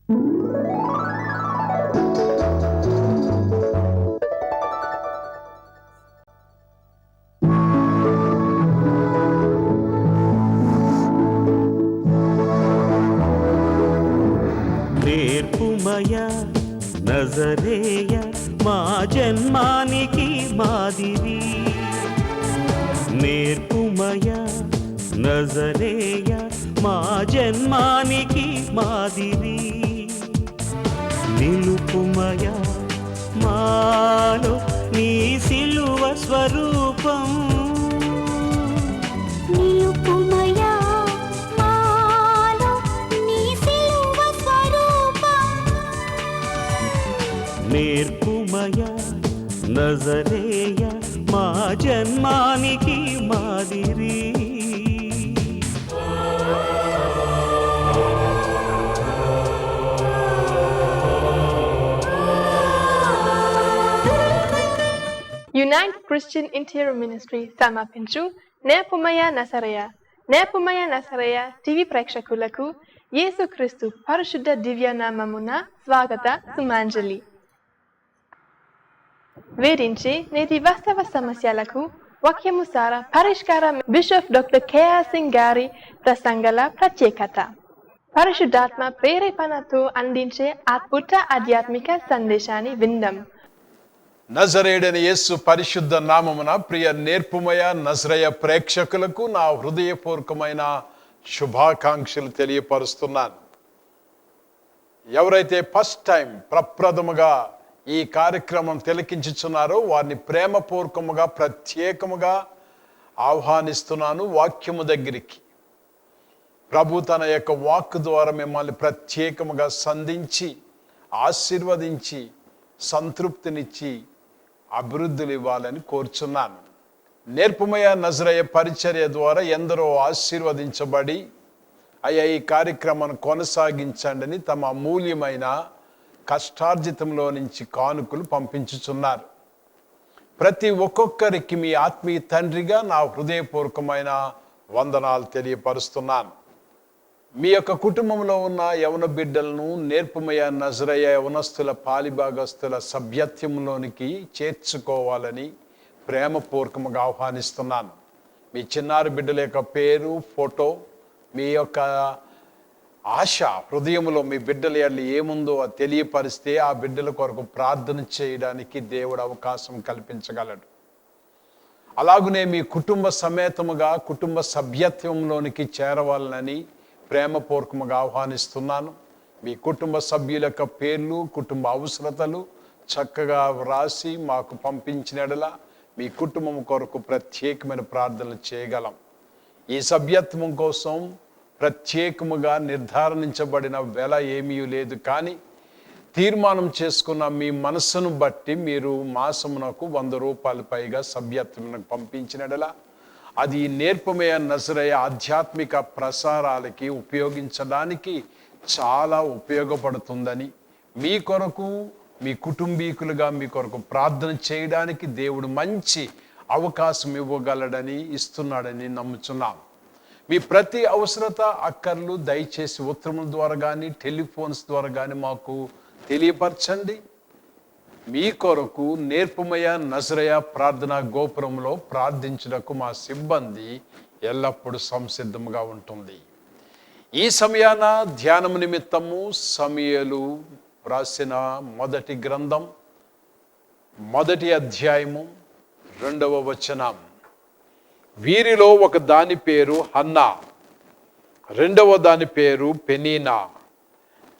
నేర్పుమయ నజరేయ మా జన్మానికి మాదిరి, నేర్పుమయ నజరేయ మా జన్మానికి మాదిరి, నిలుపుమయ మాలో నీ సిలువ స్వరూపం, నిలుపుమయ మాలో నీ సిలువ స్వరూపం, నేర్పుమయ నజరేయ మా జన్మానికి మాదిరి. యునైట్ క్రిస్టియన్ ఇంటీరియర్ మినిస్ట్రీ సమర్పించు నేర్పుమయ నజరేయ. నేర్పుమయ నజరేయ టీవీ ప్రేక్షకులకు యేసుక్రీస్తు పరిశుద్ధ దివ్యనామమున స్వాగత సుమాంజలి. వేధించే నేటి వాస్తవ సమస్యలకు వాక్యము సారా పరిష్కారం బిషప్ డాక్టర్ కేఆర్ సింగ్ గారి ప్రసంగాల ప్రత్యేకత. పరిశుద్ధాత్మ ప్రేరేపణతో అందించే అద్భుత ఆధ్యాత్మిక సందేశాన్ని విందాం. నజరేయుడైన యేసు పరిశుద్ధ నామమున ప్రియ నేర్పుమయ నజరేయ ప్రేక్షకులకు నా హృదయపూర్వకమైన శుభాకాంక్షలు తెలియపరుస్తున్నాను. ఎవరైతే ఫస్ట్ టైం ప్రప్రథముగా ఈ కార్యక్రమం తిలకించుచున్నారో వారిని ప్రేమపూర్వకముగా ప్రత్యేకముగా ఆహ్వానిస్తున్నాను వాక్యము దగ్గరికి. ప్రభు తన యొక్క వాక్ ద్వారా మిమ్మల్ని ప్రత్యేకముగా సంధించి ఆశీర్వదించి సంతృప్తినిచ్చి అభివృద్ధులు ఇవ్వాలని కోరుచున్నాను. నేర్పుమయ నజరేయ పరిచర్య ద్వారా ఎందరో ఆశీర్వదించబడి అయ్యా ఈ కార్యక్రమాన్ని కొనసాగించండి తమ అమూల్యమైన కష్టార్జితంలో నుంచి కానుకలు పంపించుచున్నారు. ప్రతి ఒక్కొక్కరికి మీ ఆత్మీయ తండ్రిగా నా హృదయపూర్వకమైన వందనాలు తెలియపరుస్తున్నాను. మీ యొక్క కుటుంబంలో ఉన్న యవన బిడ్డలను నేర్పుమయ నజరేయ యవనస్తుల పాలిభాగస్తుల సభ్యత్వంలోనికి చేర్చుకోవాలని ప్రేమపూర్వకంగా ఆహ్వానిస్తున్నాను. మీ చిన్నారి బిడ్డల యొక్క పేరు, ఫోటో, మీ యొక్క ఆశ హృదయంలో మీ బిడ్డల ఎడల ఏముందో అది తెలియపరిస్తే ఆ బిడ్డల కొరకు ప్రార్థన చేయడానికి దేవుడు అవకాశం కల్పించగలడు. అలాగనే మీ కుటుంబ సమేతముగా కుటుంబ సభ్యత్వంలోనికి చేరవాలని ప్రేమపూర్వకముగా ఆహ్వానిస్తున్నాను. మీ కుటుంబ సభ్యుల యొక్క పేర్లు, కుటుంబ అవసరతలు చక్కగా వ్రాసి మాకు పంపించినడలా మీ కుటుంబం కొరకు ప్రత్యేకమైన ప్రార్థనలు చేయగలం. ఈ సభ్యత్వం కోసం ప్రత్యేకముగా నిర్ధారించబడిన వెల ఏమీ లేదు, కానీ తీర్మానం చేసుకున్న మీ మనస్సును బట్టి మీరు మాసమునకు 100 రూపాయల పైగా సభ్యత్వం పంపించినడలా అది నేర్పుమయ నజరేయ ఆధ్యాత్మిక ప్రసారాలకి ఉపయోగించడానికి చాలా ఉపయోగపడుతుందని, మీ కొరకు మీ కుటుంబీకులుగా మీ కొరకు ప్రార్థన చేయడానికి దేవుడు మంచి అవకాశం ఇవ్వగలడని ఇస్తున్నాడని నమ్ముచున్నాం. మీ ప్రతి అవసరత అక్కర్లు దయచేసి ఉత్తరముల ద్వారా కానీ టెలిఫోన్స్ ద్వారా కానీ మాకు తెలియపరచండి. మీ కొరకు నేర్పుమయ నజరేయ ప్రార్థనా గోపురంలో ప్రార్థించుటకు మా సిబ్బంది ఎల్లప్పుడూ సంసిద్ధంగా ఉంటుంది. ఈ సమయాన ధ్యానము నిమిత్తము సమూయేలు రాసిన మొదటి గ్రంథం 1వ అధ్యాయము 2వ వచనం. వీరిలో ఒక దాని పేరు హన్నా, రెండవ దాని పేరు పెనీనా.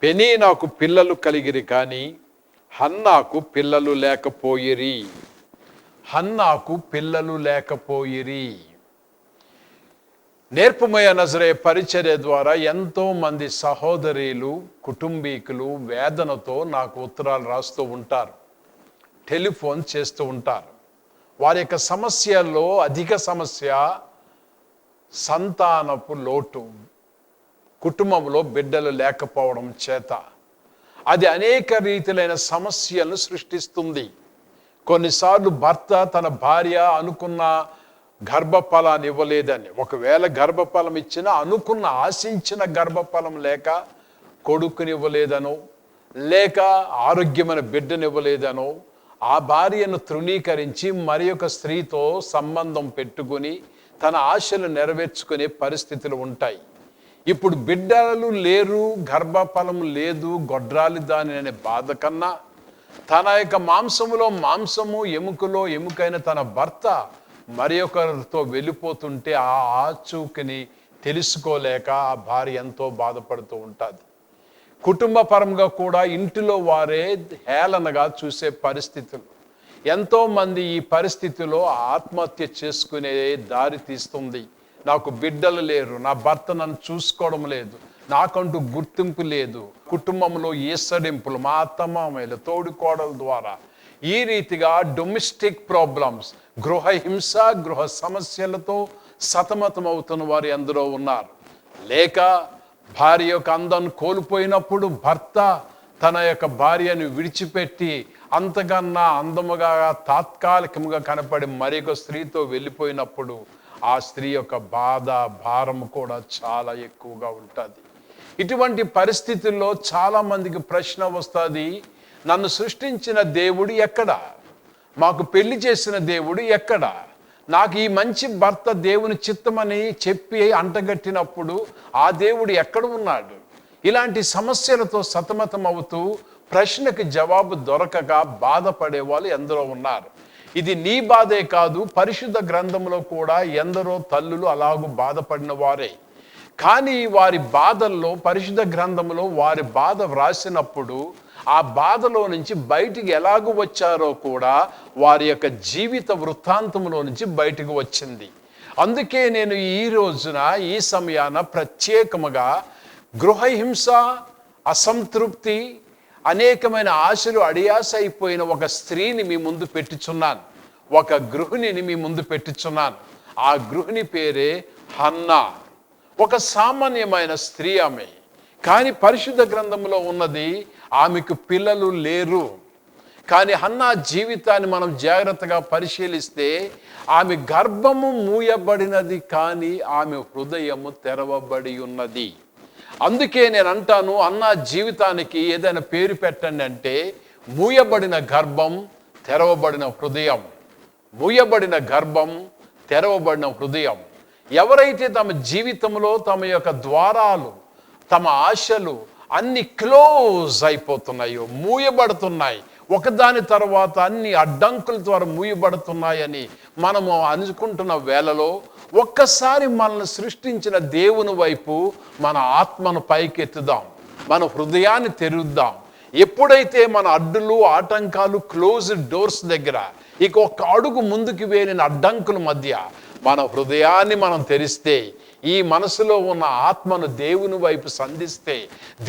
పెనీనాకు పిల్లలు కలిగిరి కానీ హన్నాకు పిల్లలు లేకపోయిరి. హన్నాకు పిల్లలు లేకపోయిరి. నేర్పుమయ నజరేయ పరిచర్య ద్వారా ఎంతో మంది సహోదరీలు, కుటుంబీకులు వేదనతో నాకు ఉత్తరాలు రాస్తూ ఉంటారు, టెలిఫోన్ చేస్తూ ఉంటారు. వారి యొక్క సమస్యల్లో అధిక సమస్య సంతానపు లోటు, కుటుంబంలో బిడ్డలు లేకపోవడం చేత అది అనేక రీతిలైన సమస్యలను సృష్టిస్తుంది. కొన్నిసార్లు భర్త తన భార్య అనుకున్న గర్భఫలాన్ని ఇవ్వలేదని, ఒకవేళ గర్భఫలం ఇచ్చినా అనుకున్న ఆశించిన గర్భఫలం లేక కొడుకునివ్వలేదనో లేక ఆరోగ్యమైన బిడ్డనివ్వలేదనో ఆ భార్యను తృణీకరించి మరి ఒక స్త్రీతో సంబంధం పెట్టుకుని తన ఆశలు నెరవేర్చుకునే పరిస్థితులు ఉంటాయి. ఇప్పుడు బిడ్డలు లేరు, గర్భఫలం లేదు, గొడ్రాలి దాని అనే బాధ కన్నా తన యొక్క మాంసములో మాంసము, ఎముకలో ఎముకైన తన భర్త మరి ఒకరితో వెళ్ళిపోతుంటే ఆ ఆచూకని తెలుసుకోలేక ఆ భార్య ఎంతో బాధపడుతూ ఉంటుంది. కుటుంబ పరంగా కూడా ఇంటిలో వారే హేళనగా చూసే పరిస్థితులు. ఎంతోమంది ఈ పరిస్థితిలో ఆత్మహత్య చేసుకునే దారి తీస్తుంది. నాకు బిడ్డలు లేరు, నా భర్త నన్ను చూసుకోవడం లేదు, నాకంటూ గుర్తింపు లేదు, కుటుంబంలో ఈసడింపులు, మా అత్తమామయ్యలు, తోడుకోడల ద్వారా ఈ రీతిగా డొమెస్టిక్ ప్రాబ్లమ్స్, గృహహింస, గృహ సమస్యలతో సతమతమవుతున్న వారు ఎందరో ఉన్నారు. లేక భార్య యొక్క అందాన్ని కోల్పోయినప్పుడు భర్త తన యొక్క భార్యను విడిచిపెట్టి అంతకన్నా అందముగా తాత్కాలికంగా కనపడి మరొక స్త్రీతో వెళ్ళిపోయినప్పుడు ఆ స్త్రీ యొక్క బాధ, భారం కూడా చాలా ఎక్కువగా ఉంటుంది. ఇటువంటి పరిస్థితుల్లో చాలా మందికి ప్రశ్న వస్తుంది, నన్ను సృష్టించిన దేవుడు ఎక్కడా? మాకు పెళ్లి చేసిన దేవుడు ఎక్కడా? నాకు ఈ మంచి భర్త దేవుని చిత్తమని చెప్పి అంటగట్టినప్పుడు ఆ దేవుడు ఎక్కడ ఉన్నాడు? ఇలాంటి సమస్యలతో సతమతం అవుతూ ప్రశ్నకి జవాబు దొరకక బాధపడే వాళ్ళు ఎందరో ఉన్నారు. ఇది నీ బాధే కాదు, పరిశుద్ధ గ్రంథంలో కూడా ఎందరో తల్లులు అలాగూ బాధపడిన వారే. కానీ వారి బాధల్లో పరిశుద్ధ గ్రంథంలో వారి బాధ వ్రాసినప్పుడు ఆ బాధలో నుంచి బయటికి ఎలాగూ వచ్చారో కూడా వారి యొక్క జీవిత వృత్తాంతంలో నుంచి బయటకు వచ్చింది. అందుకే నేను ఈ రోజున ఈ సమయాన ప్రత్యేకముగా గృహహింస, అసంతృప్తి, అనేకమైన ఆశలు అడియాస అయిపోయిన ఒక స్త్రీని మీ ముందు పెట్టుచున్నాను, ఒక గృహిణిని మీ ముందు పెట్టుచున్నాను. ఆ గృహిణి పేరే హన్నా. ఒక సామాన్యమైన స్త్రీ ఆమె. కానీ పరిశుద్ధ గ్రంథంలో ఉన్నది ఆమెకు పిల్లలు లేరు. కానీ హన్నా జీవితాన్ని మనం జాగ్రత్తగా పరిశీలిస్తే ఆమె గర్భము మూయబడినది, కానీ ఆమె హృదయము తెరవబడి ఉన్నది. అందుకే నేను అంటాను, హన్నా జీవితానికి ఏదైనా పేరు పెట్టండి అంటే మూయబడిన గర్భం, తెరవబడిన హృదయం. మూయబడిన గర్భం, తెరవబడిన హృదయం. ఎవరైతే తమ జీవితంలో తమ యొక్క ద్వారాలు, తమ ఆశలు అన్ని క్లోజ్ అయిపోతున్నాయో, మూయబడుతున్నాయి, ఒకదాని తర్వాత అన్ని అడ్డంకుల ద్వారా మూయబడుతున్నాయని మనము అనుకుంటున్న వేళలో ఒక్కసారి మనల్ని సృష్టించిన దేవుని వైపు మన ఆత్మను పైకెత్తుదాం, మన హృదయాన్ని తెరుద్దాం. ఎప్పుడైతే మన అడ్డులు, ఆటంకాలు, క్లోజ్డ్ డోర్స్ దగ్గర ఇక ఒక్క అడుగు ముందుకు వేలిన అడ్డంకుల మధ్య మన హృదయాన్ని మనం తెరిస్తే, ఈ మనసులో ఉన్న ఆత్మను దేవుని వైపు సంధిస్తే,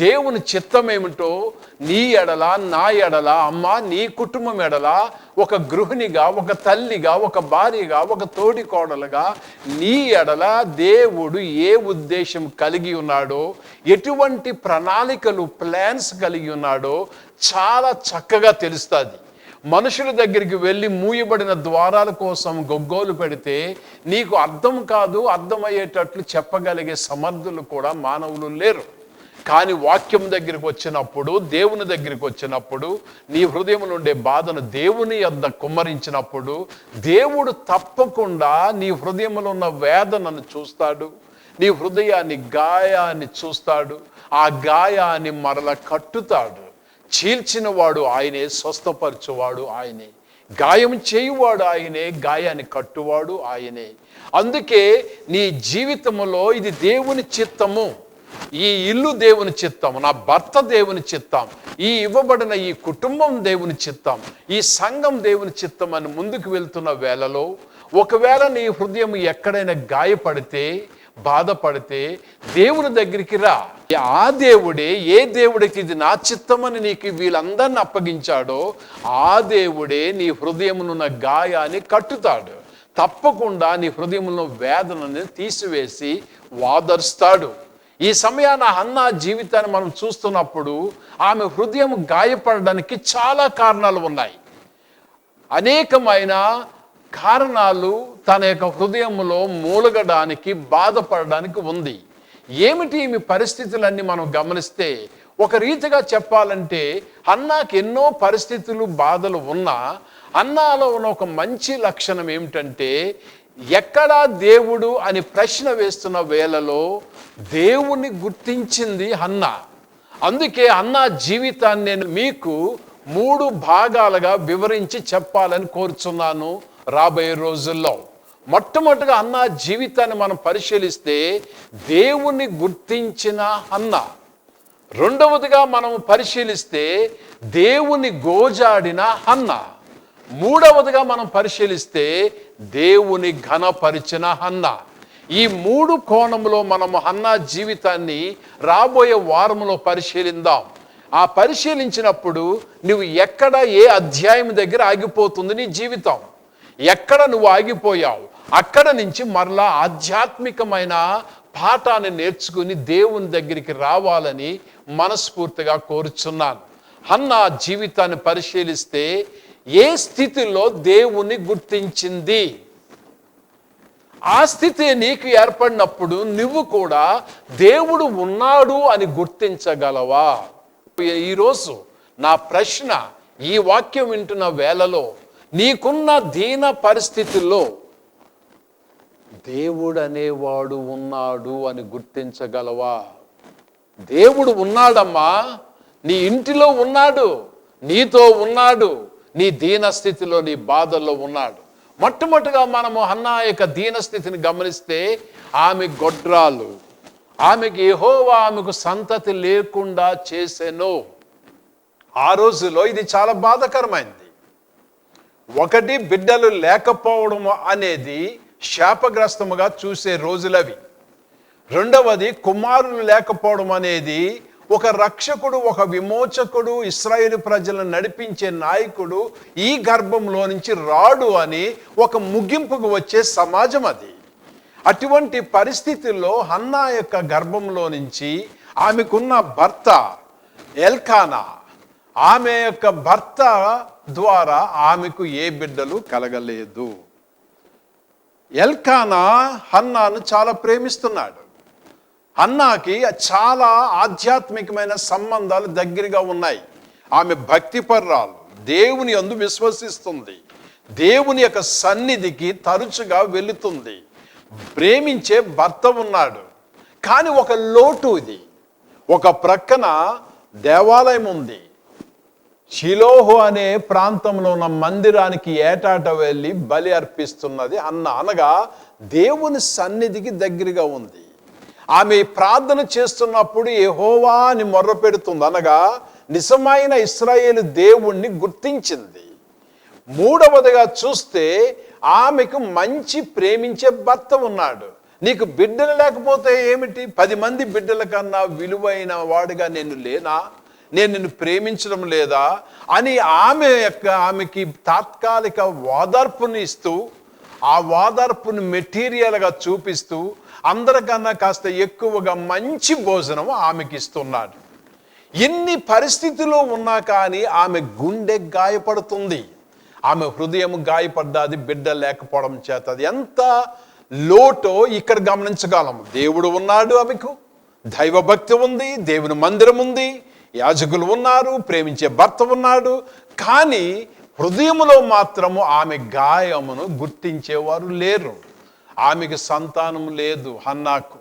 దేవుని చిత్తం ఏమిటో నీ ఎడల, నా ఎడల, అమ్మ నీ కుటుంబం ఎడల, ఒక గృహిణిగా, ఒక తల్లిగా, ఒక భార్యగా, ఒక తోడి కోడలుగా నీ ఎడల దేవుడు ఏ ఉద్దేశం కలిగి ఉన్నాడో, ఎటువంటి ప్రణాళికలు, ప్లాన్స్ కలిగి ఉన్నాడో చాలా చక్కగా తెలుస్తుంది. మనుషుల దగ్గరికి వెళ్ళి మూయబడిన ద్వారాల కోసం గొగ్గోలు పెడితే నీకు అర్థం కాదు, అర్థమయ్యేటట్లు చెప్పగలిగే సమర్థులు కూడా మానవులు లేరు. కానీ వాక్యం దగ్గరికి వచ్చినప్పుడు, దేవుని దగ్గరికి వచ్చినప్పుడు, నీ హృదయంలో ఉండే బాధను దేవుని యొద్ద కుమ్మరించినప్పుడు దేవుడు తప్పకుండా నీ హృదయంలో ఉన్న వేదనను చూస్తాడు, నీ హృదయాన్ని, గాయాన్ని చూస్తాడు. ఆ గాయాన్ని మరల కట్టుతాడు. చీల్చిన వాడు ఆయనే, స్వస్థపరచువాడు ఆయనే, గాయం చేయువాడు ఆయనే, గాయాన్ని కట్టువాడు ఆయనే. అందుకే నీ జీవితంలో ఇది దేవుని చిత్తము, ఈ ఇల్లు దేవుని చిత్తం, నా భర్త దేవుని చిత్తం, ఈ ఇవ్వబడిన ఈ కుటుంబం దేవుని చిత్తం, ఈ సంఘం దేవుని చిత్తం అని ముందుకు వెళ్తున్న వేళలో ఒకవేళ నీ హృదయం ఎక్కడైనా గాయపడితే, బాధపడితే దేవుని దగ్గరికి రా. ఆ దేవుడే, ఏ దేవుడికి ఇది నా చిత్తమని నీకు వీళ్ళందరిని అప్పగించాడో ఆ దేవుడే నీ హృదయమునున్న గాయాన్ని కట్టుతాడు. తప్పకుండా నీ హృదయంలో వేదనని తీసివేసి వాదరుస్తాడు. ఈ సమయాన హన్నా జీవితాన్ని మనం చూస్తున్నప్పుడు ఆమె హృదయం గాయపడడానికి చాలా కారణాలు ఉన్నాయి. అనేకమైన కారణాలు తన యొక్క హృదయంలో మూలగడానికి, బాధపడడానికి ఉంది. ఏమిటి ఈ పరిస్థితులన్నీ మనం గమనిస్తే ఒక రీతిగా చెప్పాలంటే హన్నాకి ఎన్నో పరిస్థితులు బాధలు ఉన్నా హన్నాలో ఉన్న ఒక మంచి లక్షణం ఏమిటంటే ఎక్కడా దేవుడు అని ప్రశ్న వేస్తున్న వేళలో దేవుని గుర్తించింది హన్నా. అందుకే హన్నా జీవితాన్ని నేను మీకు 3 భాగాలుగా వివరించి చెప్పాలని కోరుచున్నాను రాబోయే రోజుల్లో. మొట్టమొదటిగా హన్నా జీవితాన్ని మనం పరిశీలిస్తే దేవుని గుర్తించిన హన్నా. రెండవదిగా మనం పరిశీలిస్తే దేవుని గోజాడిన హన్నా. మూడవదిగా మనం పరిశీలిస్తే దేవుని ఘనపరిచిన హన్నా. ఈ 3 కోణంలో మనము హన్నా జీవితాన్ని రాబోయే వారంలో పరిశీలిద్దాం. ఆ పరిశీలించినప్పుడు నువ్వు ఎక్కడ ఏ అధ్యాయం దగ్గర ఆగిపోతుంది నీ జీవితం, ఎక్కడ నువ్వు ఆగిపోయావు, అక్కడ నుంచి మరలా ఆధ్యాత్మికమైన పాఠాన్ని నేర్చుకుని దేవుని దగ్గరికి రావాలని మనస్ఫూర్తిగా కోరుచున్నాను. హన్నా జీవితాన్ని పరిశీలిస్తే ఏ స్థితిలో దేవుని గుర్తించింది, ఆ స్థితి నీకు ఏర్పడినప్పుడు నువ్వు కూడా దేవుడు ఉన్నాడు అని గుర్తించగలవా? ఈరోజు నా ప్రశ్న, ఈ వాక్యం వింటున్న వేళలో నీకున్న దీన పరిస్థితుల్లో దేవుడు అనేవాడు ఉన్నాడు అని గుర్తించగలవా? దేవుడు ఉన్నాడమ్మా, నీ ఇంటిలో ఉన్నాడు, నీతో ఉన్నాడు, నీ దీనస్థితిలో నీ బాధల్లో ఉన్నాడు. మొట్టమొదటిగా మనము హన్నా యొక్క దీనస్థితిని గమనిస్తే ఆమె గొడ్రాలు, ఆమెకి యెహోవా ఆమెకు సంతతి లేకుండా చేసెను. ఆ రోజులో ఇది చాలా బాధాకరమైంది. ఒకటి, బిడ్డలు లేకపోవడం అనేది శాపగ్రస్తముగా చూసే రోజులవి. రెండవది, కుమారులు లేకపోవడం అనేది ఒక రక్షకుడు, ఒక విమోచకుడు, ఇశ్రాయేలు ప్రజలను నడిపించే నాయకుడు ఈ గర్భంలో నుంచి రాడు అని ఒక ముగింపుకు వచ్చే సమాజం అది. అటువంటి పరిస్థితుల్లో హన్నా యొక్క గర్భంలో నుంచి ఆమెకున్న భర్త ఎల్కానా, ఆమె యొక్క భర్త ద్వారా ఆమెకు ఏ బిడ్డలు కలగలేదు. ఎల్కానా హన్నాను చాలా ప్రేమిస్తున్నాడు. హన్నాకి చాలా ఆధ్యాత్మికమైన సంబంధాలు దగ్గరగా ఉన్నాయి. ఆమె భక్తిపర్రాలు, దేవుని యందు విశ్వసిస్తుంది, దేవుని యొక్క సన్నిధికి తరచుగా వెళుతుంది, ప్రేమించే భర్త ఉన్నాడు. కానీ ఒక లోటు ఇది. ఒక ప్రక్కన దేవాలయం ఉంది. షిలోహు అనే ప్రాంతంలో ఉన్న మందిరానికి ఏటాట వెళ్ళి బలి అర్పిస్తున్నది హన్నా, అనగా దేవుని సన్నిధికి దగ్గరగా ఉంది. ఆమె ప్రార్థన చేస్తున్నప్పుడు యెహోవా అని మొర్ర పెడుతుంది, అనగా నిజమైన ఇశ్రాయేలు దేవుణ్ణి గుర్తించింది. మూడవదిగా చూస్తే ఆమెకు మంచి ప్రేమించే భర్త ఉన్నాడు. నీకు బిడ్డలు లేకపోతే ఏమిటి, 10 మంది బిడ్డల కన్నా విలువైన వాడిగా నేను లేనా, నేను నిన్ను ప్రేమించడం లేదా అని ఆమెకి తాత్కాలిక ఓదార్పుని ఇస్తూ, ఆ ఓదార్పుని మెటీరియల్గా చూపిస్తూ అందరికన్నా కాస్త ఎక్కువగా మంచి భోజనం ఆమెకి ఇస్తున్నాడు. ఎన్ని పరిస్థితుల్లో ఉన్నా కానీ ఆమె గుండె గాయపడుతుంది, ఆమె హృదయం గాయపడ్డాది బిడ్డ లేకపోవడం చేత. అది ఎంత లోటో ఇక్కడ గమనించగలము. దేవుడు ఉన్నాడు, ఆమెకు దైవభక్తి ఉంది, దేవుని మందిరం ఉంది, యాజకులు ఉన్నారు, ప్రేమించే భర్త ఉన్నాడు. కానీ హృదయంలో మాత్రము ఆమె గాయమును గుర్తించేవారు లేరు. ఆమెకు సంతానం లేదు హన్నాకు.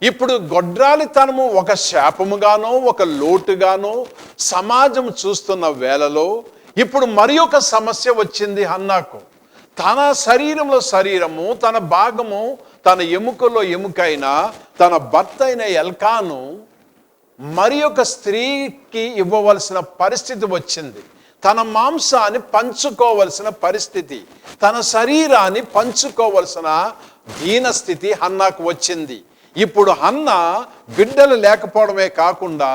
ఇప్పుడు గొడ్రాలితనము ఒక శాపముగానో ఒక లోటుగానో సమాజం చూస్తున్న వేళలో ఇప్పుడు మరి ఒక సమస్య వచ్చింది హన్నాకు. తన శరీరంలో శరీరము, తన భాగము, తన ఎముకలో ఎముకైన తన భర్త అయిన ఎల్కాను మరి ఒక స్త్రీకి ఇవ్వవలసిన పరిస్థితి వచ్చింది. తన మాంసాన్ని పంచుకోవలసిన పరిస్థితి, తన శరీరాన్ని పంచుకోవలసిన దీనస్థితి హన్నాకు వచ్చింది. ఇప్పుడు హన్నా బిడ్డలు లేకపోవడమే కాకుండా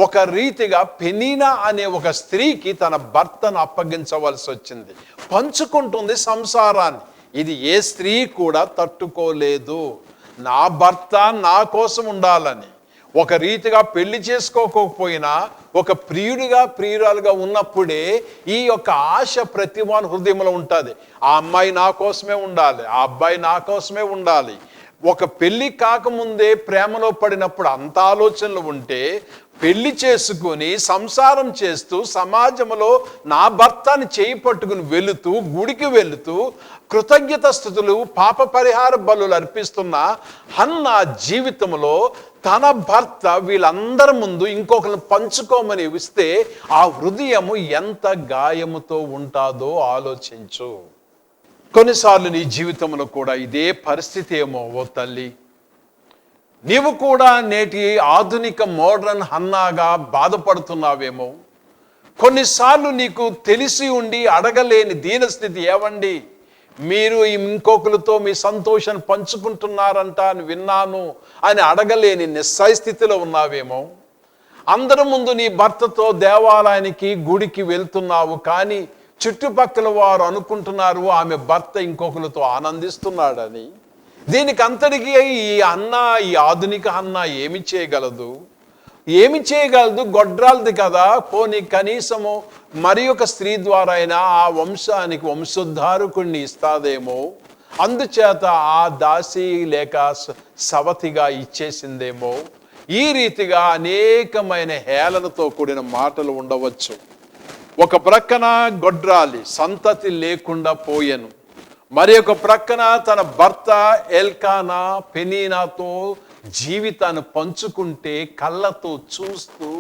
ఒక రీతిగా పెనీనా అనే ఒక స్త్రీకి తన భర్తను అప్పగించవలసి వచ్చింది. పంచుకుంటుంది సంసారాన్ని. ఇది ఏ స్త్రీ కూడా తట్టుకోలేదు. నా భర్త నా కోసం ఉండాలని, ఒక రీతిగా పెళ్లి చేసుకోకపోయినా ఒక ప్రియుడిగా ప్రియురాలుగా ఉన్నప్పుడే ఈ యొక్క ఆశ ప్రతివాని హృదయంలో ఉంటుంది. ఆ అమ్మాయి నా కోసమే ఉండాలి, ఆ అబ్బాయి నా కోసమే ఉండాలి. ఒక పెళ్లి కాకముందే ప్రేమలో పడినప్పుడు అంత ఆలోచనలు ఉంటే పెళ్లి చేసుకుని సంసారం చేస్తూ సమాజంలో నా భర్తని చేయి పట్టుకుని వెళుతూ గుడికి వెళుతూ కృతజ్ఞత స్థుతులు పాప పరిహార బలులు అర్పిస్తున్న హన్నా జీవితంలో తన భర్త వీళ్ళందరి ముందు ఇంకొకరిని పంచుకోమని ఇస్తే ఆ హృదయము ఎంత గాయముతో ఉంటాదో ఆలోచించు. కొన్నిసార్లు నీ జీవితంలో కూడా ఇదే పరిస్థితి ఏమో ఓ తల్లి. నీవు కూడా నేటి ఆధునిక మోడర్న్ హన్నాగా బాధపడుతున్నావేమో. కొన్నిసార్లు నీకు తెలిసి ఉండి అడగలేని దీనస్థితి, ఏవండి మీరు ఇంకొకరితో మీ సంతోషాన్ని పంచుకుంటున్నారంట అని విన్నాను అని అడగలేని నిస్సహాయ స్థితిలో ఉన్నావేమో. అందరి ముందు నీ భర్తతో దేవాలయానికి గుడికి వెళ్తున్నావు, కానీ చుట్టుపక్కల వారు అనుకుంటున్నారు ఆమె భర్త ఇంకొకరితో ఆనందిస్తున్నాడని. దీనికి అంతటికీ ఈ ఆధునిక అన్న ఏమి చేయగలదు? గొడ్రాలది కదా, పోనీ కనీసము మరి ఒక స్త్రీ ద్వారా అయినా ఆ వంశానికి వంశోద్ధారకుడిని ఇస్తాదేమో, అందుచేత ఆ దాసి లేక సవతిగా ఇచ్చేసిందేమో. ఈ రీతిగా అనేకమైన హేళనతో కూడిన మాటలు ఉండవచ్చు. ఒక ప్రక్కన గొడ్రాలి సంతతి లేకుండా పోయెను, మరి ఒక ప్రక్కన తన భర్త ఎల్కానా పెనీనాతో జీవితాన్ని పంచుకుంటే కళ్ళతో చూస్తూ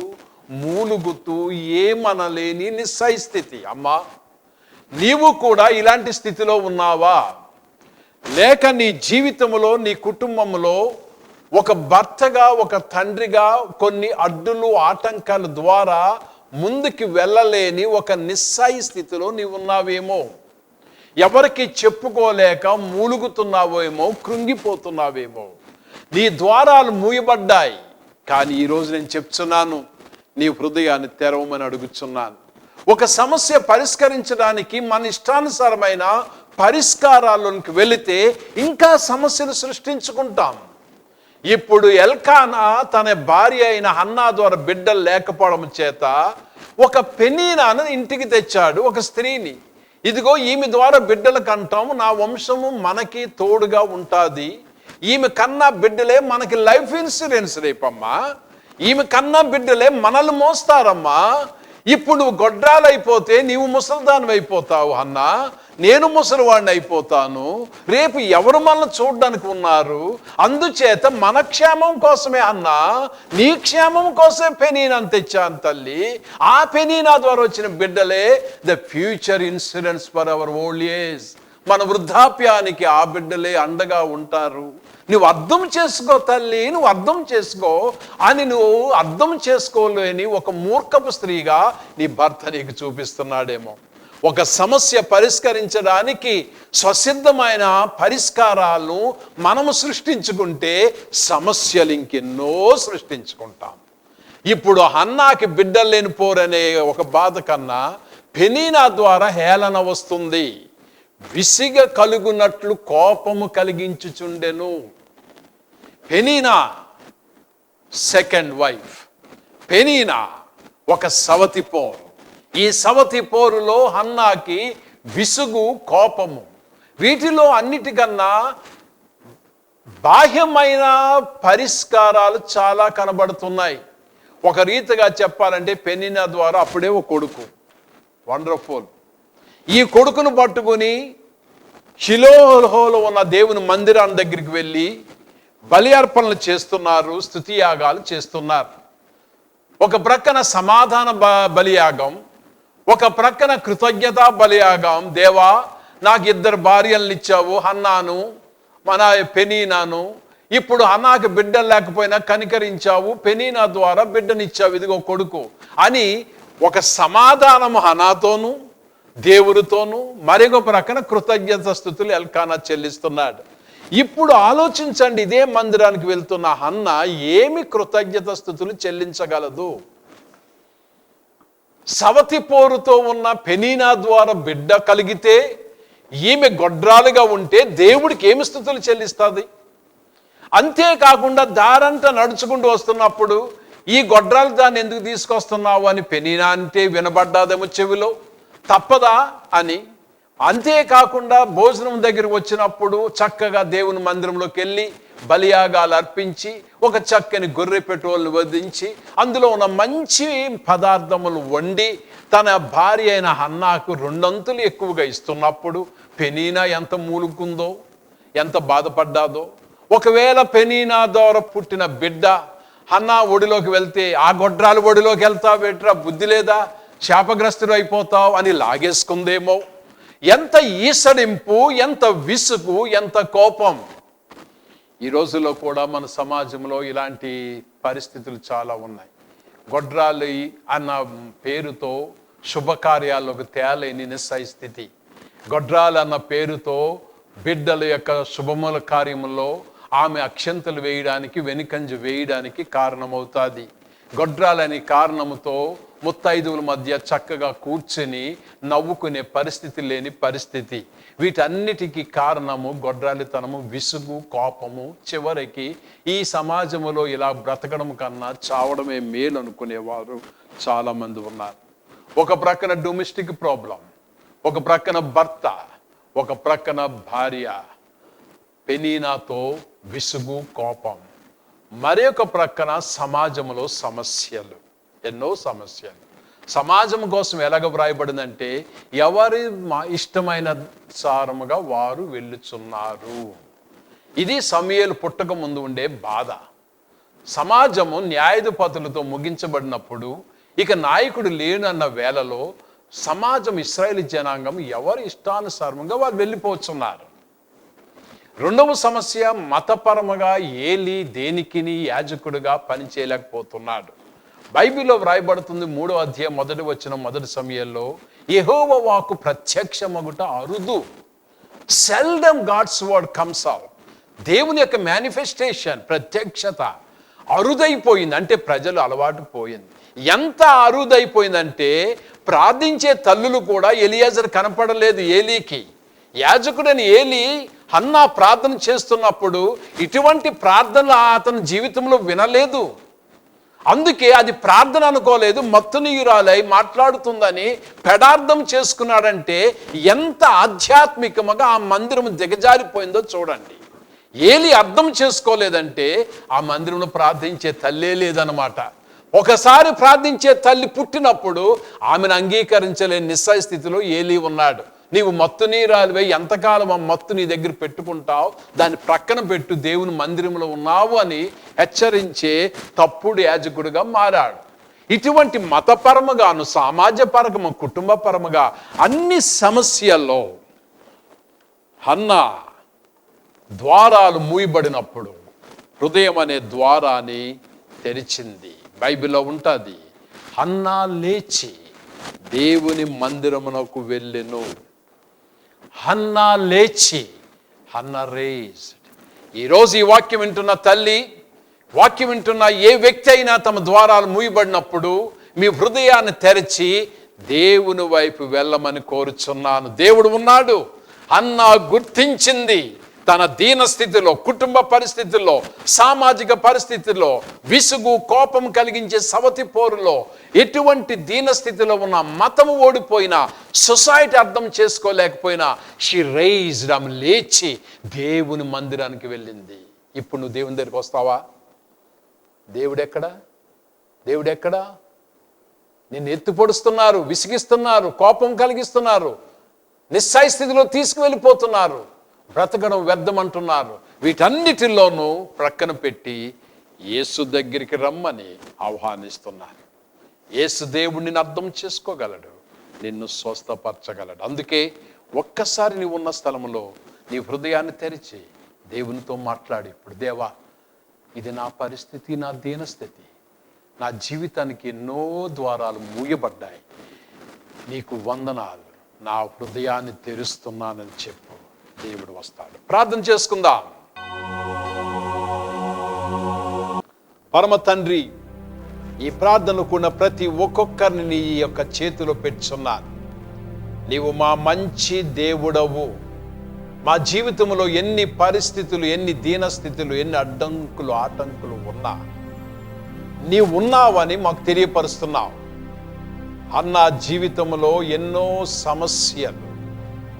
మూలుగుతూ ఏమనలేని నిస్సహాయ స్థితి. అమ్మా, నీవు కూడా ఇలాంటి స్థితిలో ఉన్నావా? లేక నీ జీవితంలో నీ కుటుంబంలో ఒక భర్తగా ఒక తండ్రిగా కొన్ని అడ్డులు ఆటంకాల ద్వారా ముందుకు వెళ్ళలేని ఒక నిస్సహాయ స్థితిలో నీవు ఉన్నావేమో. ఎవరికి చెప్పుకోలేక మూలుగుతున్నావేమో, కృంగిపోతున్నావేమో. నీ ద్వారాలు మూయబడ్డాయి. కానీ ఈరోజు నేను చెప్తున్నాను, నీ హృదయాన్ని తెరవమని అడుగుతున్నాను. ఒక సమస్య పరిష్కరించడానికి మన ఇష్టానుసారమైన పరిష్కారాల్లోకి వెళితే ఇంకా సమస్యలు సృష్టించుకుంటాం. ఇప్పుడు ఎల్కానా తన భార్య అయిన హన్నా ద్వారా బిడ్డలు లేకపోవడం చేత ఒక పెనీనాను ఇంటికి తెచ్చాడు, ఒక స్త్రీని. ఇదిగో ఈమె ద్వారా బిడ్డలు కంటాం, నా వంశము మనకి తోడుగా ఉంటుంది. ఈమె కన్నా బిడ్డలే మనకి లైఫ్ ఇన్సూరెన్స్ రేపమ్మా. ఈమె కన్నా బిడ్డలే మనల్ని మోస్తారమ్మా. ఇప్పుడు నువ్వు గొడ్రాలు అయిపోతే నీవు ముసలిదాన్ని అయిపోతావు అన్నా, నేను ముసలివాడిని అయిపోతాను. రేపు ఎవరు మనల్ని చూడడానికి ఉన్నారు? అందుచేత మన క్షేమం కోసమే అన్నా, నీ క్షేమం కోసమే పెనీనాను తెచ్చాను తల్లి. ఆ పెనీనా ద్వారా వచ్చిన బిడ్డలే the future insurance for hour old age. మన వృద్ధాప్యానికి ఆ బిడ్డలే అండగా ఉంటారు. నువ్వు అర్థం చేసుకో తల్లి, నువ్వు అర్థం చేసుకో అని నువ్వు అర్థం చేసుకోలేని ఒక మూర్ఖపు స్త్రీగా నీ భర్త నీకు చూపిస్తున్నాడేమో. ఒక సమస్య పరిష్కరించడానికి స్వసిద్ధమైన పరిష్కారాలను మనము సృష్టించుకుంటే సమస్యలు ఇంకెన్నో సృష్టించుకుంటాం. ఇప్పుడు హన్నాకి బిడ్డలు లేని పోరనే ఒక బాధ కన్నా పెనీనా ద్వారా హేళన వస్తుంది. విసిగ కలుగునట్లు కోపము కలిగించుచుండెను. పెనీనా సెకండ్ వైఫ్, పెనీనా ఒక సవతి పోరు. ఈ సవతి పోరులో హన్నాకి విసుగు, కోపము, వీటిలో అన్నిటికన్నా బాహ్యమైన పరిష్కారాలు చాలా కనబడుతున్నాయి. ఒక రీతిగా చెప్పాలంటే పెనీనా ద్వారా అప్పుడే ఒక కొడుకు, వండర్ఫుల్. ఈ కొడుకును పట్టుకుని షిలోహోలో ఉన్న దేవుని మందిరాన్ని దగ్గరికి వెళ్ళి బలి అర్పణలు చేస్తున్నారు, స్తుతియాగాలు చేస్తున్నారు. ఒక ప్రక్కన సమాధాన బలియాగం, ఒక ప్రక్కన కృతజ్ఞతా బలియాగం. దేవా, నాకు 2 భార్యలను ఇచ్చావు, హన్నాను మన పెనీనాను. ఇప్పుడు హన్నాకి బిడ్డలు లేకపోయినా కనికరించావు, పెనీనా ద్వారా బిడ్డనిచ్చావు, ఇదిగో కొడుకు అని ఒక సమాధానము హనాతోనూ దేవుడితోనూ, మరొక ప్రక్కన కృతజ్ఞత స్తుతులు ఎల్కానా చెల్లిస్తున్నాడు. ఇప్పుడు ఆలోచించండి, ఇదే మందిరానికి వెళ్తున్న హన్న ఏమి కృతజ్ఞత స్తుతులు చెల్లించగలదు? సవతి పోరుతో ఉన్న పెనీనా ద్వారా బిడ్డ కలిగితే, ఈమె గొడ్రాలుగా ఉంటే దేవుడికి ఏమి స్తుతులు చెల్లిస్తుంది? అంతేకాకుండా దారంతా నడుచుకుంటూ వస్తున్నప్పుడు ఈ గొడ్రాలు దాన్ని ఎందుకు తీసుకొస్తున్నావు అని పెనీనా అంటే వినబడ్డాదేమో చెవిలో, తప్పదా అని. అంతేకాకుండా భోజనం దగ్గరికి వచ్చినప్పుడు చక్కగా దేవుని మందిరంలోకి వెళ్ళి బలియాగాలు అర్పించి ఒక చక్కని గొర్రె పెట్రోల్ని వధించి అందులో ఉన్న మంచి పదార్థములు వండి తన భార్య అయిన హన్నాకు 2 అంతులు ఎక్కువగా ఇస్తున్నప్పుడు పెనీనా ఎంత మూలుకుందో, ఎంత బాధపడ్డాదో. ఒకవేళ పెనీనా ద్వారా పుట్టిన బిడ్డ హన్నా ఒడిలోకి వెళ్తే, ఆ గొడ్రాలు ఒడిలోకి వెళ్తావు బెట్రా, బుద్ధి లేదా, శాపగ్రస్తుడు అయిపోతావు అని లాగేసుకుందేమో. ఎంత ఈసడింపు, ఎంత విసుగు, ఎంత కోపం. ఈ రోజుల్లో కూడా మన సమాజంలో ఇలాంటి పరిస్థితులు చాలా ఉన్నాయి. గొడ్రాలు అన్న పేరుతో శుభకార్యాలకు తేలేని నిస్సయ స్థితి. గొడ్రాలు అన్న పేరుతో బిడ్డల యొక్క శుభముల కార్యములో ఆమె అక్షంతలు వేయడానికి, వెనుకంజ వేయడానికి కారణమవుతుంది. గొడ్రాలని కారణముతో ముత్తైదువుల మధ్య చక్కగా కూర్చుని నవ్వుకునే పరిస్థితి లేని పరిస్థితి. వీటన్నిటికీ కారణము గొడ్రాలితనము, విసుగు, కోపము. చివరికి ఈ సమాజంలో ఇలా బ్రతకడం కన్నా చావడమే మేలు అనుకునేవారు చాలామంది ఉన్నారు. ఒక ప్రక్కన డొమెస్టిక్ ప్రాబ్లం, ఒక ప్రక్కన భర్త, ఒక ప్రక్కన భార్య పెనీనాతో విసుగు, కోపం. మరి ఒక ప్రక్కన సమాజంలో సమస్యలు, ఎన్నో సమస్యలు. సమాజం కోసం ఎలాగ వ్రాయబడిందంటే ఎవరి ఇష్టమైన సారముగా వారు వెళ్ళుచున్నారు. ఇది సమూయేలు పుట్టక ముందు ఉండే బాధ. సమాజము న్యాయాధిపతులతో ముగించబడినప్పుడు ఇక నాయకుడు లేనన్న వేళలో సమాజం, ఇశ్రాయేలు జనాంగం ఎవరి ఇష్టానుసారంగా వారు వెళ్ళిపోతున్నారు. రెండవ సమస్య, మతపరముగా ఏలి దేనికిని యాజకుడిగా పనిచేయలేకపోతున్నాడు. బైబిల్లో వ్రాయబడుతుంది 3వ అధ్యాయం 1వ వచనం, మొదటి సమయంలో యెహోవా వాక్కు ప్రత్యక్షమగుట అరుదు. Seldom God's word comes out. దేవుని యొక్క మేనిఫెస్టేషన్, ప్రత్యక్షత అరుదైపోయింది. అంటే ప్రజలు అలవాటు పోయింది. ఎంత అరుదైపోయిందంటే ప్రార్థించే తల్లులు కూడా ఎలియాజరు కనపడలేదు ఏలీకి. యాజకుడని ఏలి హన్నా ప్రార్థన చేస్తున్నప్పుడు ఇటువంటి ప్రార్థనలు అతని జీవితంలో వినలేదు. అందుకే అది ప్రార్థన అనుకోలేదు, మత్తునీయురాలై మాట్లాడుతుందని పెడార్థం చేసుకున్నాడంటే ఎంత ఆధ్యాత్మికముగా ఆ మందిరం దిగజారిపోయిందో చూడండి. ఏలి అర్థం చేసుకోలేదంటే ఆ మందిరంలో ప్రార్థించే తల్లే లేదన్నమాట. ఒకసారి ప్రార్థించే తల్లి పుట్టినప్పుడు ఆమెను అంగీకరించలేని నిస్సయ స్థితిలో ఏలి ఉన్నాడు. నీవు మత్తునీరాలివై ఎంతకాలం ఆ మత్తు నీ దగ్గర పెట్టుకుంటావు, దాన్ని ప్రక్కన పెట్టు, దేవుని మందిరంలో ఉన్నావు అని హెచ్చరించే తప్పుడు యాజకుడిగా మారాడు. ఇటువంటి మతపరముగాను, సమాజపరము, కుటుంబపరముగా అన్ని సమస్యల్లో హన్నా ద్వారాలు మూయబడినప్పుడు హృదయం అనే ద్వారాన్ని తెరిచింది. బైబిల్లో ఉంటుంది, హన్నా లేచి దేవుని మందిరమునకు వెళ్ళెను. హన్నా లేచి, హన్నా రేజ్డ్. ఈరోజు ఈ వాక్యం వింటున్న తల్లి, వాక్యం వింటున్న ఏ వ్యక్తి అయినా తమ ద్వారాలు మూయబడినప్పుడు మీ హృదయాన్ని తెరిచి దేవుని వైపు వెళ్ళమని కోరుచున్నాను. దేవుడు ఉన్నాడు. హన్నా గుర్తించింది తన దీన స్థితిలో, కుటుంబ పరిస్థితుల్లో, సామాజిక పరిస్థితుల్లో, విసుగు, కోపం కలిగించే సవతి పోరులో, ఎటువంటి దీన స్థితిలో ఉన్న, మతము ఓడిపోయినా, సొసైటీ అర్థం చేసుకోలేకపోయినా, షీ రైజ్డ్, ఆమె లేచి దేవుని మందిరానికి వెళ్ళింది. ఇప్పుడు నువ్వు దేవుని దగ్గరికి వస్తావా? దేవుడెక్కడా? దేవుడెక్కడా? నిన్ను ఎత్తి పొడుస్తున్నారు, విసిగిస్తున్నారు, కోపం కలిగిస్తున్నారు, నిస్సయ స్థితిలో తీసుకువెళ్ళిపోతున్నారు, బ్రతకడం వ్యర్థమంటున్నారు. వీటన్నిటిలోనూ ప్రక్కన పెట్టి యేసు దగ్గరికి రమ్మని ఆహ్వానిస్తున్నారు. యేసు దేవుడిని అర్థం చేసుకోగలడు, నిన్ను స్వస్థపరచగలడు. అందుకే ఒక్కసారి నీవు ఉన్న స్థలంలో నీ హృదయాన్ని తెరిచి దేవునితో మాట్లాడి, ఇప్పుడు దేవా, ఇది నా పరిస్థితి, నా దీనస్థితి, నా జీవితానికి ఎన్నో ద్వారాలు మూయబడ్డాయి, నీకు వందనాలు, నా హృదయాన్ని తెరుస్తున్నానని చెప్పు. దేవుడు వస్తాడు. ప్రార్థన చేసుకుందాం. పరమ తండ్రి, ఈ ప్రార్థనకున్న ప్రతి ఒక్కొక్కరిని నీ యొక్క చేతిలో పెట్టుచున్నాను. నీవు మా మంచి దేవుడవు. మా జీవితంలో ఎన్ని పరిస్థితులు, ఎన్ని దీనస్థితులు, ఎన్ని అడ్డంకులు, ఆటంకులు ఉన్నా నీవు ఉన్నావని మాకు తెలియపరుస్తున్నావు. అన్న జీవితంలో ఎన్నో సమస్యలు,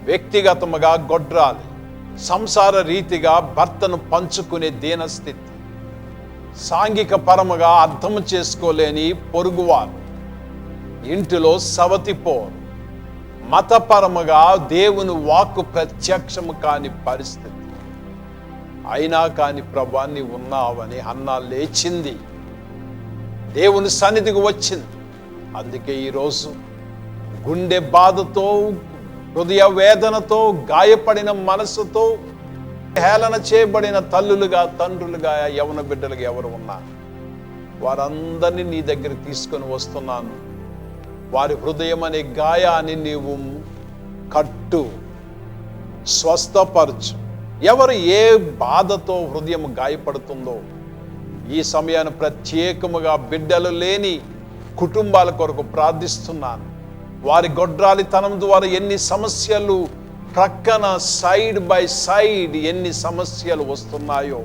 వ్యక్తిగతముగా గొడ్రాలి, సంసార రీతిగా భర్తను పంచుకునే దీనస్థితి, సాంఘిక పరముగా అర్థం చేసుకోలేని పొరుగువారు, ఇంటిలో సవతిపోరు, మతపరముగా దేవుని వాక్కు ప్రత్యక్షము కాని పరిస్థితి. అయినా కాని ప్రభా నీవు ఉన్నావని హన్నా లేచింది, దేవుని సన్నిధికి వచ్చింది. అందుకే ఈరోజు గుండె బాధతో, హృదయ వేదనతో, గాయపడిన మనసుతో, హేళన చేయబడిన తల్లులుగా, తండ్రులుగా, యవన బిడ్డలుగా ఎవరు ఉన్నారు వారందరినీ నీ దగ్గర తీసుకొని వస్తున్నాను. వారి హృదయం అనే గాయాన్ని నీవు కట్టు, స్వస్థపరచు. ఎవరు ఏ బాధతో హృదయం గాయపడుతుందో ఈ సమయాన్ని ప్రత్యేకముగా బిడ్డలు లేని కుటుంబాల కొరకు ప్రార్థిస్తున్నాను. వారి గొడ్రాలితనం ద్వారా ఎన్ని సమస్యలు ప్రక్కన సైడ్ బై సైడ్ ఎన్ని సమస్యలు వస్తున్నాయో,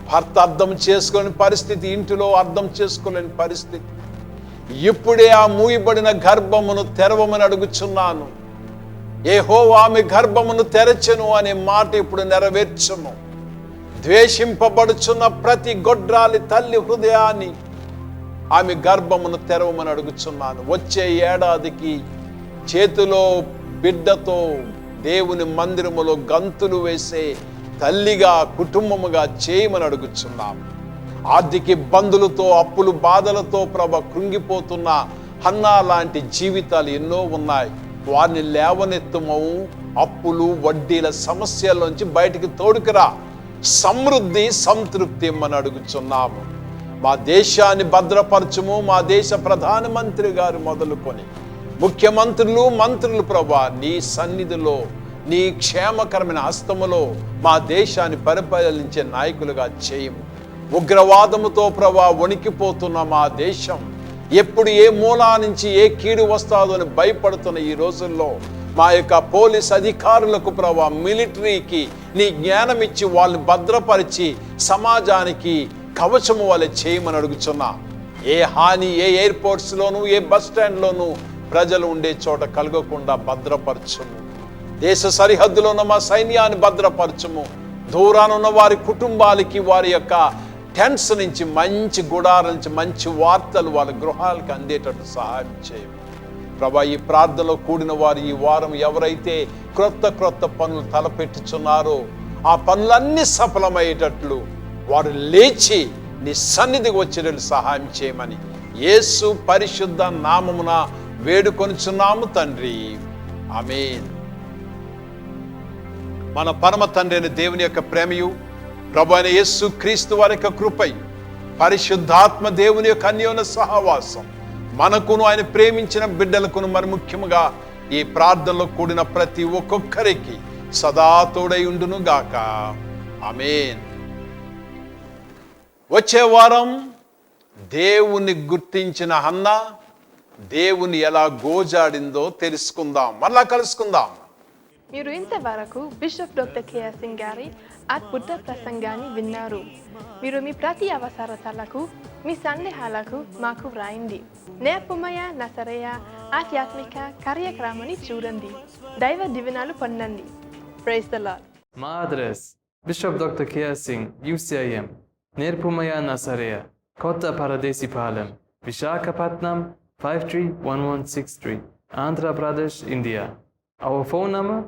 భర్త అర్థం చేసుకోలేని పరిస్థితి, ఇంటిలో అర్థం చేసుకోలేని పరిస్థితి. ఇప్పుడే ఆ మూయబడిన గర్భమును తెరవమని అడుగుచున్నాను. యెహోవా ఆమె గర్భమును తెరచెను అనే మాట ఇప్పుడు నెరవేర్చుము. ద్వేషింపబడుచున్న ప్రతి గొడ్రాలి తల్లి హృదయాన్ని ఆమె గర్భమును తెరవమని అడుగుచున్నాను. వచ్చే ఏడాదికి చేతిలో బిడ్డతో దేవుని మందిరములో గంతులు వేసే తల్లిగా, కుటుంబముగా చేయమని అడుగుచున్నాము. ఆర్థిక ఇబ్బందులతో, అప్పులు బాధలతో కృంగిపోతున్న హన్నా లాంటి జీవితాలు ఎన్నో ఉన్నాయి. వారిని లేవనెత్తము. అప్పులు, వడ్డీల సమస్యల్లోంచి బయటికి తోడుకురా. సమృద్ధి, సంతృప్తి ఇమ్మని అడుగుచున్నాము. మా దేశాన్ని భద్రపరచుము. మా దేశ ప్రధానమంత్రి గారు మొదలుకొని ముఖ్యమంత్రులు, మంత్రులు ప్రభా నీ సన్నిధిలో, నీ క్షేమకరమైన హస్తములో మా దేశాన్ని పరిపాలించే నాయకులుగా చేయము. ఉగ్రవాదముతో ప్రభా వణికిపోతున్న మా దేశం, ఎప్పుడు ఏ మూలా నుంచి ఏ కీడు వస్తాదో అని భయపడుతున్న ఈ రోజుల్లో మా యొక్క పోలీస్ అధికారులకు ప్రభా, మిలిటరీకి నీ జ్ఞానం ఇచ్చి వాళ్ళని భద్రపరిచి సమాజానికి కవచము వలె చేయమని అడుగుచున్నా. ఏ హాని ఏ ఎయిర్పోర్ట్స్లోనూ, ఏ బస్ స్టాండ్లోనూ ప్రజలు ఉండే చోట కలగకుండా భద్రపరచుము. దేశ సరిహద్దులో ఉన్న మా సైన్యాన్ని భద్రపరచుము. దూరాన ఉన్న వారి కుటుంబాలకి, వారి యొక్క టెంట్స్ నుంచి, మంచి గుడారాల నుంచి మంచి వార్తలు వాళ్ళ గృహాలకు అందేటట్టు సహాయం చేయము ప్రభా. ఈ ప్రార్థనలో కూడిన వారు ఈ వారం ఎవరైతే క్రొత్త పనులు తలపెట్టుచున్నారో ఆ పనులన్నీ సఫలమయ్యేటట్లు వారు లేచి నీ సన్నిధికి వచ్చేటట్లు సహాయం చేయమని యేసు పరిశుద్ధ నామమున వేడుకొనుచున్నాము తండ్రి, ఆమేన్. మన పరమ తండ్రి అయిన దేవుని యొక్క ప్రేమయు, ప్రభు అయిన యేసు క్రీస్తు వారి యొక్క కృపయు, పరిశుద్ధాత్మ దేవుని యొక్క అన్యోన్య సహవాసం మనకును, ఆయన ప్రేమించిన బిడ్డలకును, మరి ముఖ్యముగా ఈ ప్రార్థనలో కూడిన ప్రతి ఒక్కొక్కరికి సదా తోడై ఉండును గాక. ఆమేన్. వచ్చే వారం దేవుని గుర్తించిన హన్నా దేవుని ఎలా గోజాడిందో తెలుసుకుందాం. మరలా కలుసుకుందాం. మీరు ఇంతవరకు బిషప్ డాక్టర్ కేఆర్ సింగ్ గారి అద్భుత ప్రసంగాన్ని విన్నారు. మీరు మీ ప్రతి అవసరతలకు, మీ సందేహాలకు మాకు వ్రాయండి. నేర్పుమయ నసరేయ ఆధ్యాత్మిక కార్యక్రమాన్ని చూడండి. దైవ దీవెనలు పొందండి. Praise the Lord. మా address bishop doctor KR Singh, UCIM, నేర్పుమయ నసరేయ, కొత్త Paradesipalem, Visakhapatnam 531163, Andhra Pradesh, India. Our phone number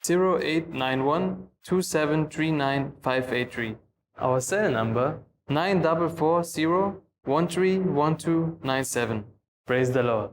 089127395583. Our cell number 9440131297. Praise the Lord.